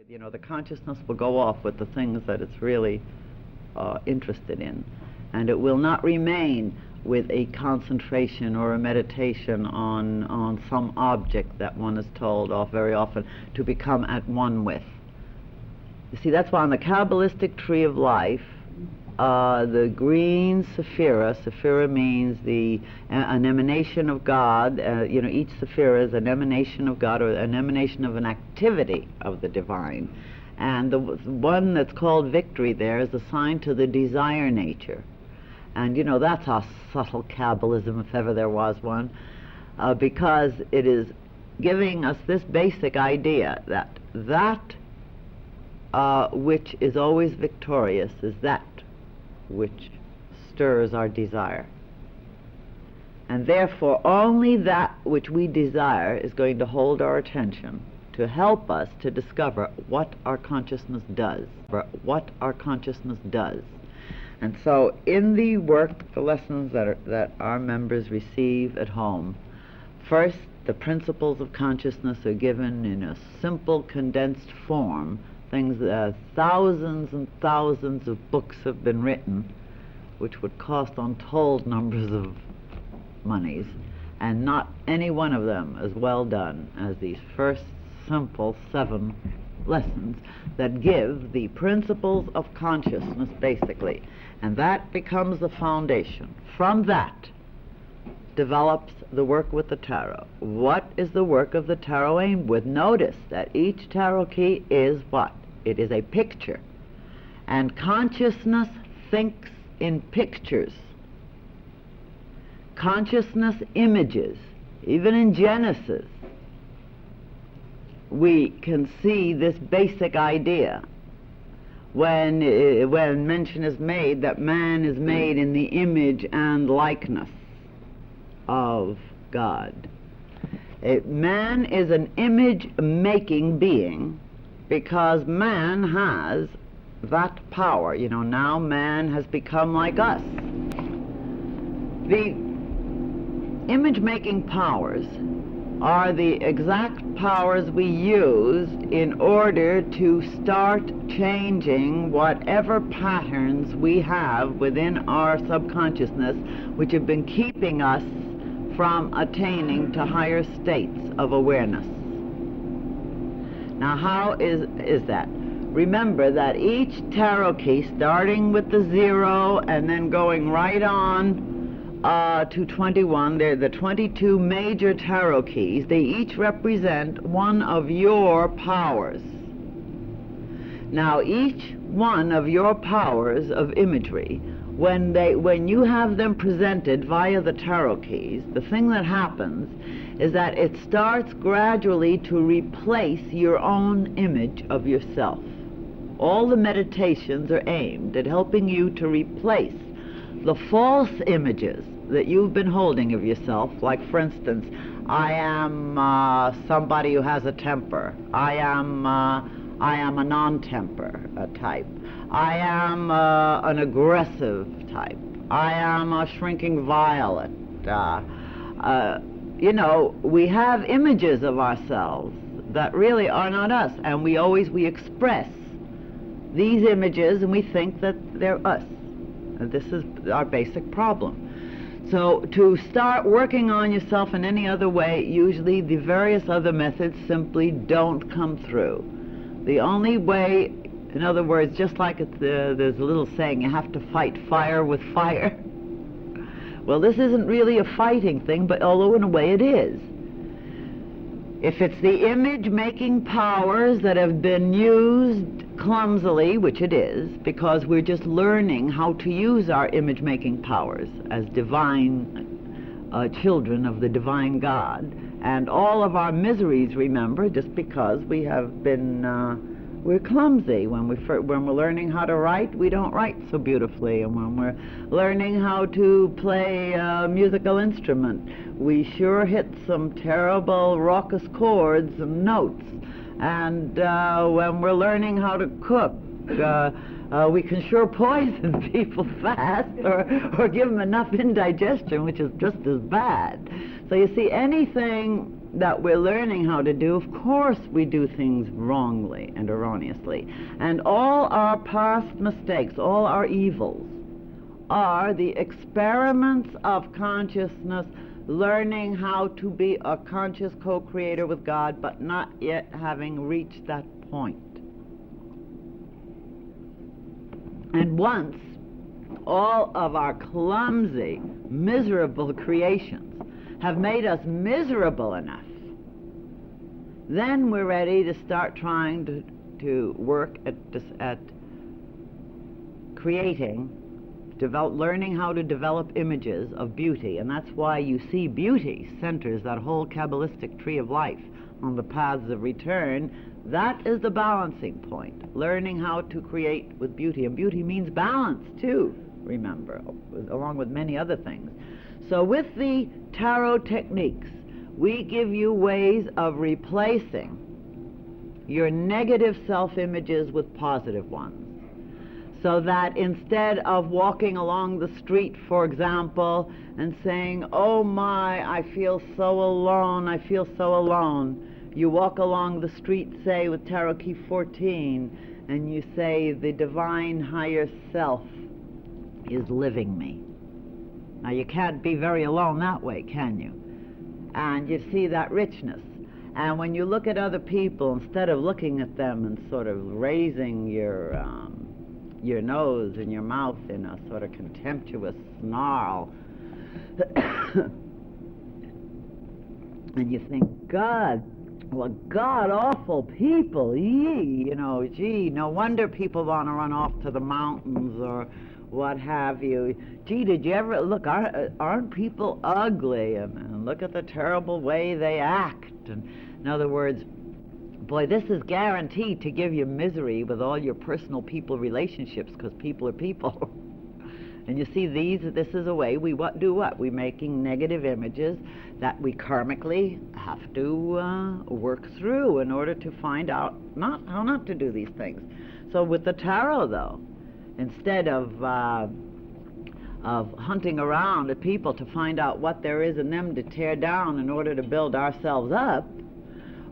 You know, the consciousness will go off with the things that it's really interested in, and it will not remain with a concentration or a meditation on some object that one is told off very often to become at one with. You see, that's why on the Kabbalistic tree of life, the green sephira means an emanation of God. You know, each sephira is an emanation of God, or an emanation of an activity of the divine. And the one that's called victory there is assigned to the desire nature. And you know, that's a subtle Kabbalism, if ever there was one, because it is giving us this basic idea that which is always victorious is that which stirs our desire. And therefore only that which we desire is going to hold our attention, to help us to discover what our consciousness does, And so in the work, the lessons that our members receive at home, first the principles of consciousness are given in a simple condensed form. Things, thousands and thousands of books have been written, which would cost untold numbers of monies, and not any one of them as well done as these first simple 7 lessons that give the principles of consciousness basically, and that becomes the foundation. From that develops the work with the tarot. What is the work of the tarot aimed with? Notice that each tarot key is what? It is a picture. And consciousness thinks in pictures. Consciousness images. Even in Genesis, we can see this basic idea when mention is made that man is made in the image and likeness of God. Man is an image-making being because man has that power. You know, now man has become like us. The image-making powers are the exact powers we use in order to start changing whatever patterns we have within our subconsciousness which have been keeping us from attaining to higher states of awareness. Now, how is that? Remember that each tarot key, starting with the 0 and then going right on to 21, they're the 22 major tarot keys. They each represent one of your powers. Now, each one of your powers of imagery, when you have them presented via the tarot keys, the thing that happens is that it starts gradually to replace your own image of yourself. All the meditations are aimed at helping you to replace the false images that you've been holding of yourself. Like, for instance, I am somebody who has a temper. I am a non-temper type. I am an aggressive type. I am a shrinking violet. You know, we have images of ourselves that really are not us, and we express these images and we think that they're us. And this is our basic problem. So to start working on yourself in any other way, usually the various other methods simply don't come through. The only way, in other words, just like there's a little saying, you have to fight fire with fire. Well, this isn't really a fighting thing, but although in a way it is. If it's the image-making powers that have been used clumsily, which it is, because we're just learning how to use our image-making powers as divine children of the divine God, and all of our miseries, remember, just because we have been we're clumsy. When we're learning how to write, we don't write so beautifully, and when we're learning how to play a musical instrument, we sure hit some terrible raucous chords and notes. And when we're learning how to cook, we can sure poison people fast, or give them enough indigestion, which is just as bad. So you see, anything that we're learning how to do, of course we do things wrongly and erroneously. And all our past mistakes, all our evils, are the experiments of consciousness learning how to be a conscious co-creator with God, but not yet having reached that point. And once all of our clumsy, miserable creations have made us miserable enough, then we're ready to start trying to work at creating, learning how to develop images of beauty. And that's why you see beauty centers that whole Kabbalistic tree of life on the paths of return. That is the balancing point, learning how to create with beauty. And beauty means balance too, remember, along with many other things. So with the tarot techniques, we give you ways of replacing your negative self-images with positive ones. So that instead of walking along the street, for example, and saying, oh my, I feel so alone, I feel so alone, you walk along the street, say, with Tarot Key 14, and you say, the divine higher self is living me. Now, you can't be very alone that way, can you? And you see that richness. And when you look at other people, instead of looking at them and sort of raising your nose and your mouth in a sort of contemptuous snarl, and you think, God, what god-awful people, gee, no wonder people want to run off to the mountains or what have you. Gee, did you ever look, aren't people ugly? And look at the terrible way they act. And in other words, boy, this is guaranteed to give you misery with all your personal people relationships, because people are people. And you see, this is a way we do what? We're making negative images that we karmically have to work through in order to find out how not to do these things. So with the tarot, though, instead of hunting around at people to find out what there is in them to tear down in order to build ourselves up,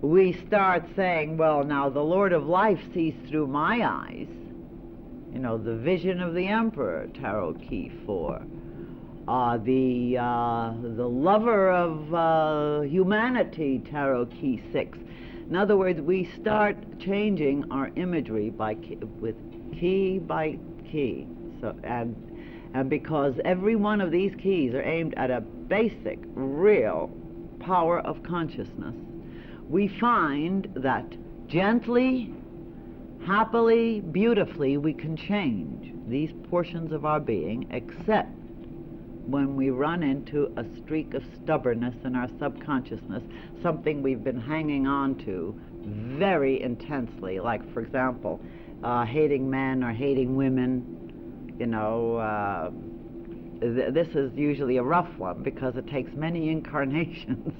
we start saying, well, now the Lord of Life sees through my eyes. The vision of the Emperor, Tarot Key 4. The lover of humanity, Tarot Key 6. In other words, we start changing our imagery with key by key. So, and because every one of these keys are aimed at a basic, real power of consciousness, we find that gently, happily, beautifully, we can change these portions of our being, except when we run into a streak of stubbornness in our subconsciousness, something we've been hanging on to very intensely, like, for example, hating men or hating women. This is usually a rough one because it takes many incarnations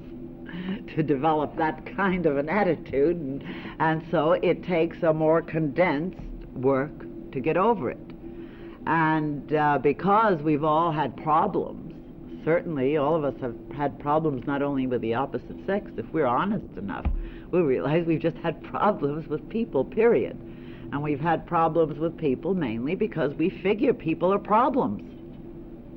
to develop that kind of an attitude, and so it takes a more condensed work to get over it. And because we've all had problems, certainly all of us have had problems not only with the opposite sex. If we're honest enough, we realize we've just had problems with people, period. And we've had problems with people mainly because we figure people are problems,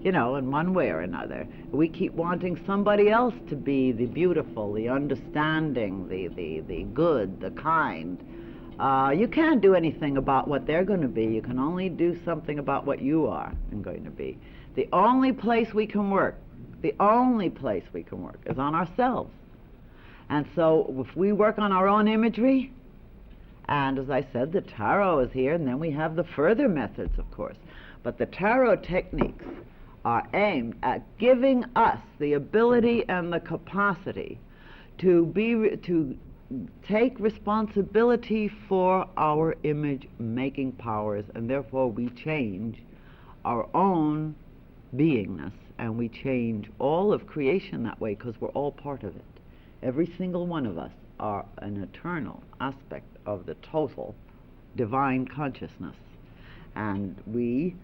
in one way or another. We keep wanting somebody else to be the beautiful, the understanding, the good, the kind. You can't do anything about what they're going to be. You can only do something about what you are and going to be. The only place we can work is on ourselves. And so if we work on our own imagery, and as I said, the tarot is here, and then we have the further methods, of course. But the tarot techniques are aimed at giving us the ability and the capacity to take responsibility for our image-making powers, and therefore we change our own beingness, and we change all of creation that way, because we're all part of it. Every single one of us are an eternal aspect of the total divine consciousness. And we,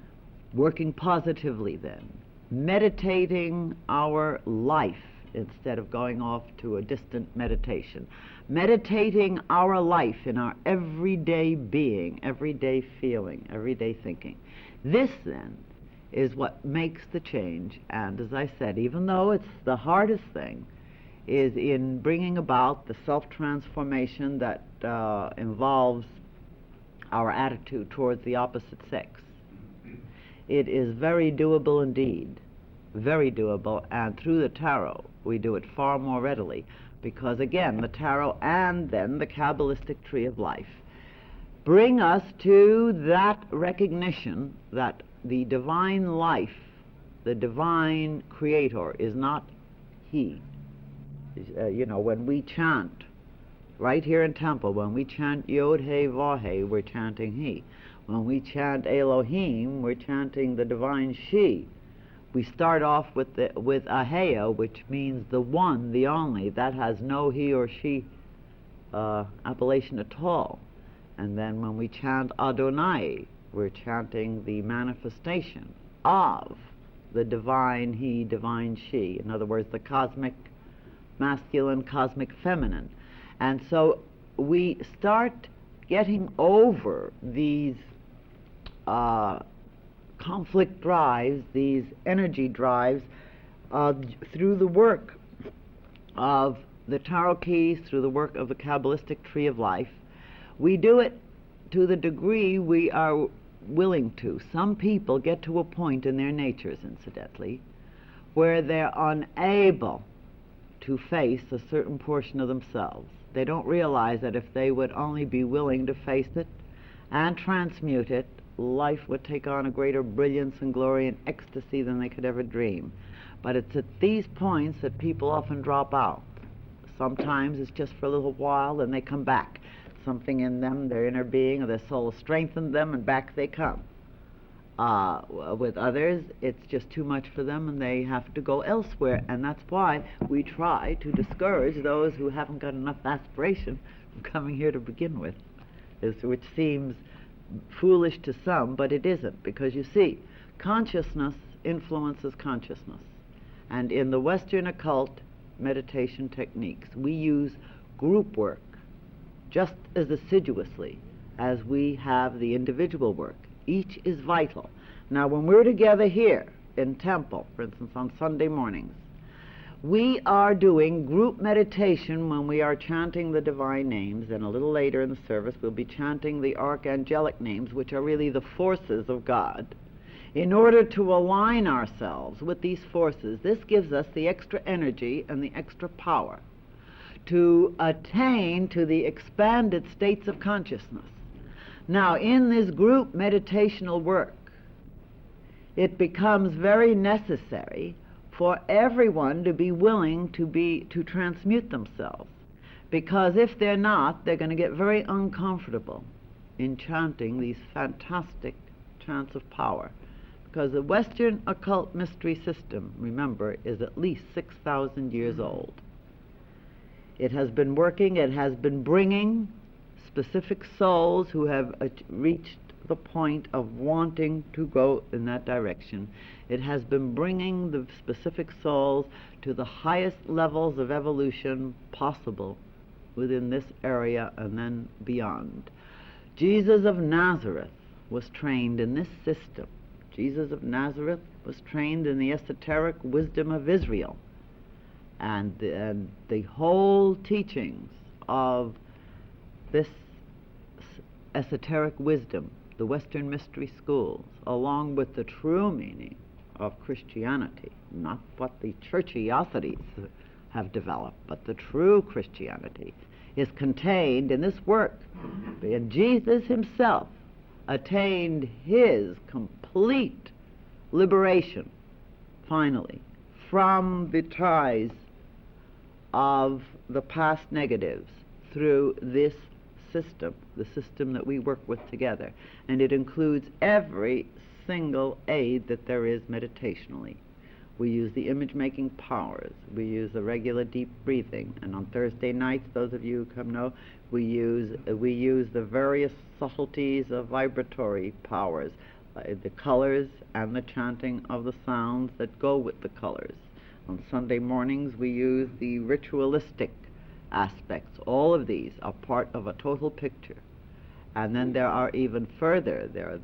working positively then, meditating our life instead of going off to a distant meditation. Meditating our life in our everyday being, everyday feeling, everyday thinking. This then is what makes the change, and as I said, even though it's the hardest thing, is in bringing about the self-transformation that involves our attitude towards the opposite sex. It is very doable indeed, very doable, and through the tarot we do it far more readily, because again, the tarot and then the Kabbalistic tree of life bring us to that recognition that the divine life, the divine creator, is not he. When we chant, right here in temple, when we chant Yod He Vav He, we're chanting he. When we chant Elohim, we're chanting the divine she. We start off with Ahea, which means the one, the only. That has no he or she appellation at all. And then when we chant Adonai, we're chanting the manifestation of the divine he, divine she. In other words, the cosmic masculine, cosmic feminine. And so we start getting over these conflict drives, these energy drives, through the work of the tarot keys, through the work of the Kabbalistic tree of life. We do it to the degree we are willing to. Some people get to a point in their natures, incidentally, where they're unable to face a certain portion of themselves. They don't realize that if they would only be willing to face it and transmute it, life would take on a greater brilliance and glory and ecstasy than they could ever dream. But it's at these points that people often drop out. Sometimes it's just for a little while, and they come back. Something in them, their inner being or their soul, has strengthened them, and back they come. With others, it's just too much for them, and they have to go elsewhere. And that's why we try to discourage those who haven't got enough aspiration from coming here to begin with, which seems foolish to some, but it isn't, because you see, consciousness influences consciousness. And in the Western occult meditation techniques, we use group work just as assiduously as we have the individual work. Each is vital. Now, when we're together here in temple, for instance, on Sunday mornings, we are doing group meditation when we are chanting the divine names, and a little later in the service we'll be chanting the archangelic names, which are really the forces of God. In order to align ourselves with these forces, this gives us the extra energy and the extra power to attain to the expanded states of consciousness. Now, in this group meditational work, it becomes very necessary for everyone to be willing to transmute themselves, because if they're not, they're going to get very uncomfortable in chanting these fantastic chants of power, because the Western occult mystery system, remember, is at least 6,000 years old. It has been working, it has been bringing specific souls who have reached the point of wanting to go in that direction. It has been bringing the specific souls to the highest levels of evolution possible within this area and then beyond. Jesus of Nazareth was trained in this system. Jesus of Nazareth was trained in the esoteric wisdom of Israel. And the whole teachings of this esoteric wisdom, the Western mystery schools, along with the true meaning of Christianity, not what the churchiosities have developed, but the true Christianity, is contained in this work. And Jesus himself attained his complete liberation, finally, from the ties of the past negatives through this system, the system that we work with together. And it includes every single aid that there is meditationally. We use the image-making powers. We use the regular deep breathing. And on Thursday nights, those of you who come know, we use the various subtleties of vibratory powers, the colors and the chanting of the sounds that go with the colors. On Sunday mornings we use the ritualistic aspects. All of these are part of a total picture. And then there are even further, there's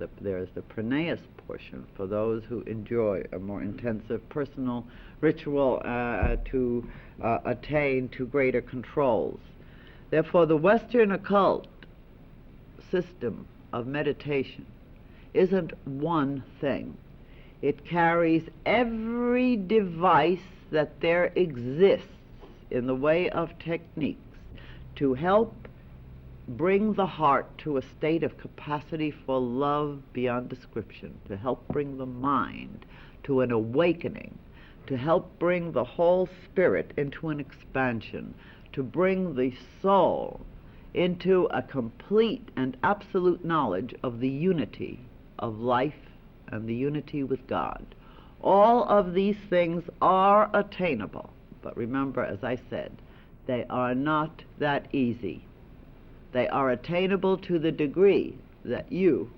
the Praneus portion for those who enjoy a more intensive personal ritual to attain to greater controls. Therefore, the Western occult system of meditation isn't one thing. It carries every device that there exists in the way of techniques to help bring the heart to a state of capacity for love beyond description, to help bring the mind to an awakening, to help bring the whole spirit into an expansion, to bring the soul into a complete and absolute knowledge of the unity of life and the unity with God. All of these things are attainable, but remember, as I said, they are not that easy. They are attainable to the degree that you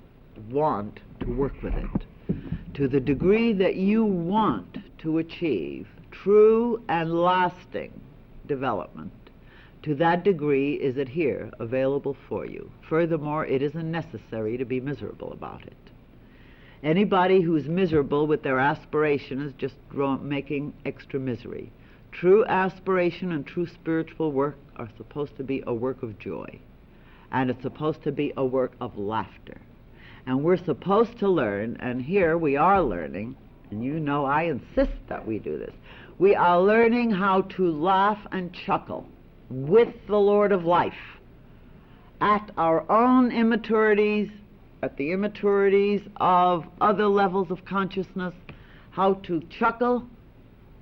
want to work with it, to the degree that you want to achieve true and lasting development. To that degree is it here available for you. Furthermore, it isn't necessary to be miserable about it. Anybody who's miserable with their aspiration is just making extra misery. True aspiration and true spiritual work are supposed to be a work of joy. And it's supposed to be a work of laughter. And we're supposed to learn, and here we are learning, and you know I insist that we do this, we are learning how to laugh and chuckle with the Lord of life at our own immaturities, at the immaturities of other levels of consciousness, how to chuckle,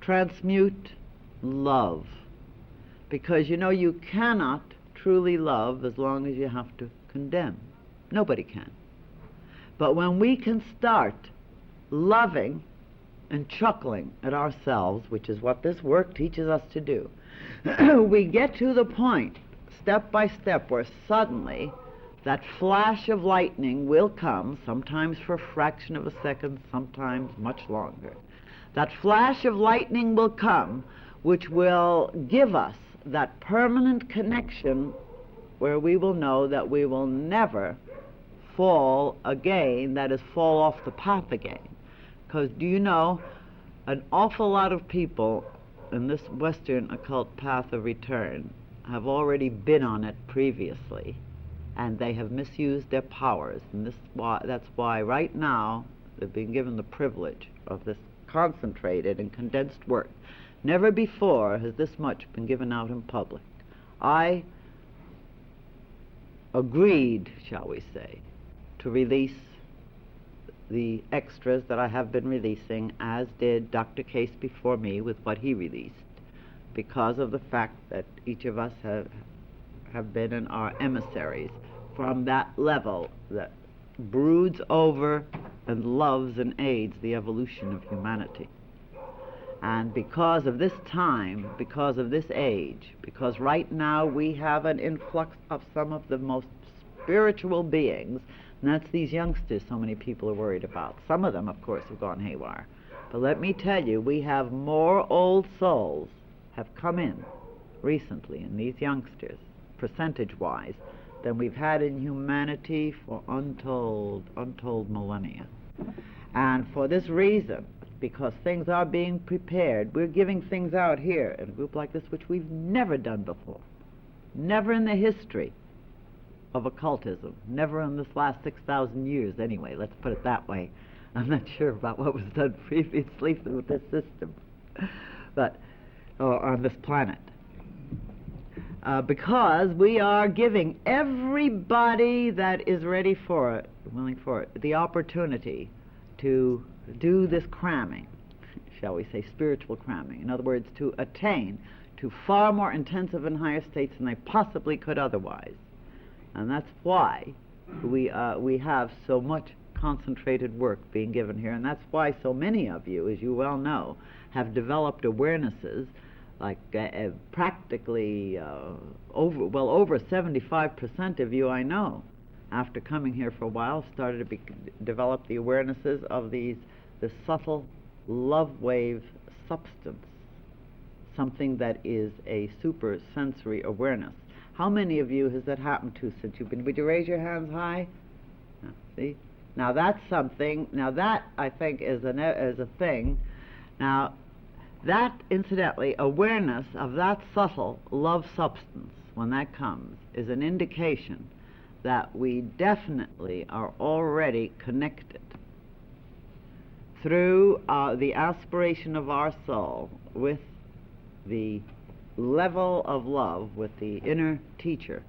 transmute, love. Because you know you cannot truly love as long as you have to condemn. Nobody can. But when we can start loving and chuckling at ourselves, which is what this work teaches us to do, we get to the point, step by step, where suddenly that flash of lightning will come, sometimes for a fraction of a second, sometimes much longer. That flash of lightning will come, which will give us that permanent connection where we will know that we will never fall again, that is, fall off the path again. Because do you know, an awful lot of people in this Western occult path of return have already been on it previously, and they have misused their powers. And that's why right now they've been given the privilege of this concentrated and condensed work. Never before has this much been given out in public. I agreed, shall we say, to release the extras that I have been releasing, as did Dr. Case before me with what he released, because of the fact that each of us have been and are emissaries from that level that broods over and loves and aids the evolution of humanity. And because of this time, because of this age, because right now we have an influx of some of the most spiritual beings, and that's these youngsters so many people are worried about. Some of them, of course, have gone haywire. But let me tell you, we have more old souls have come in recently in these youngsters, percentage-wise, than we've had in humanity for untold millennia. And for this reason, because things are being prepared, we're giving things out here in a group like this which we've never done before. Never in the history of occultism. Never in this last 6,000 years anyway, let's put it that way. I'm not sure about what was done previously through this system, but on this planet. Because we are giving everybody that is ready for it, willing for it, the opportunity to do this cramming, shall we say, spiritual cramming. In other words, to attain to far more intensive and higher states than they possibly could otherwise. And that's why we have so much concentrated work being given here, and that's why so many of you, as you well know, have developed awarenesses, like practically over 75% of you I know, after coming here for a while, started to develop the awarenesses of this subtle love wave substance something that is a super sensory awareness. How many of you has that happened to since you've been? Would you raise your hands high? See? Now that's something, now that I think is a thing. Now that, incidentally, awareness of that subtle love substance, when that comes, is an indication that we definitely are already connected through the aspiration of our soul with the level of love with the inner teacher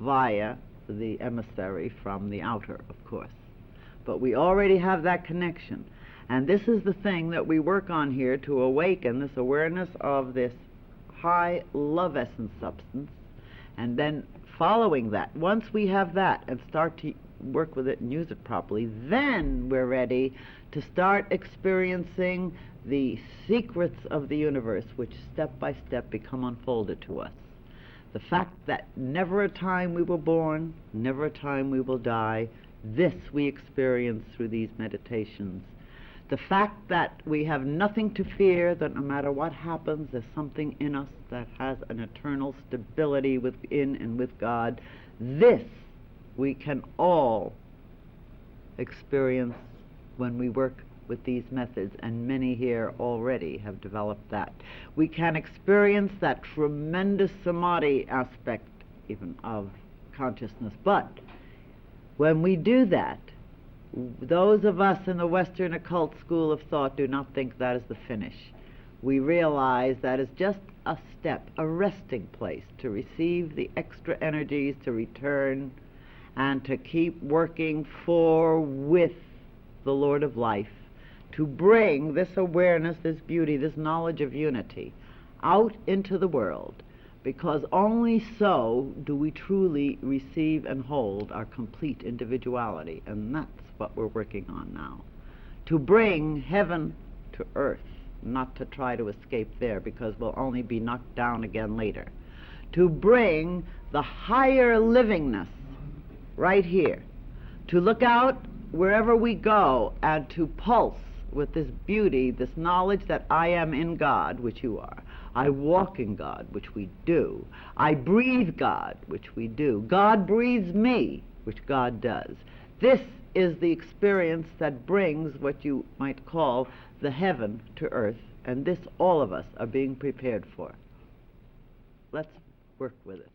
via the emissary from the outer, of course. But we already have that connection. And this is the thing that we work on here, to awaken this awareness of this high love essence substance. And then following that, once we have that and start to work with it and use it properly, then we're ready to start experiencing the secrets of the universe, which step by step become unfolded to us. The fact that never a time we were born, never a time we will die, this we experience through these meditations. The fact that we have nothing to fear, that no matter what happens, there's something in us that has an eternal stability within and with God, this we can all experience when we work with these methods, and many here already have developed that. We can experience that tremendous samadhi aspect even of consciousness. But when we do that, those of us in the Western occult school of thought do not think that is the finish. We realize that is just a step, a resting place to receive the extra energies, to return and to keep working with the Lord of life, to bring this awareness, this beauty, this knowledge of unity out into the world, because only so do we truly receive and hold our complete individuality. And that's what we're working on now, to bring heaven to earth, not to try to escape there, because we'll only be knocked down again later. To bring the higher livingness right here, to look out wherever we go and to pulse with this beauty, this knowledge that I am in God, which you are. I walk in God, which we do. I breathe God, which we do. God breathes me, which God does. This is the experience that brings what you might call the heaven to earth, and this all of us are being prepared for. Let's work with it.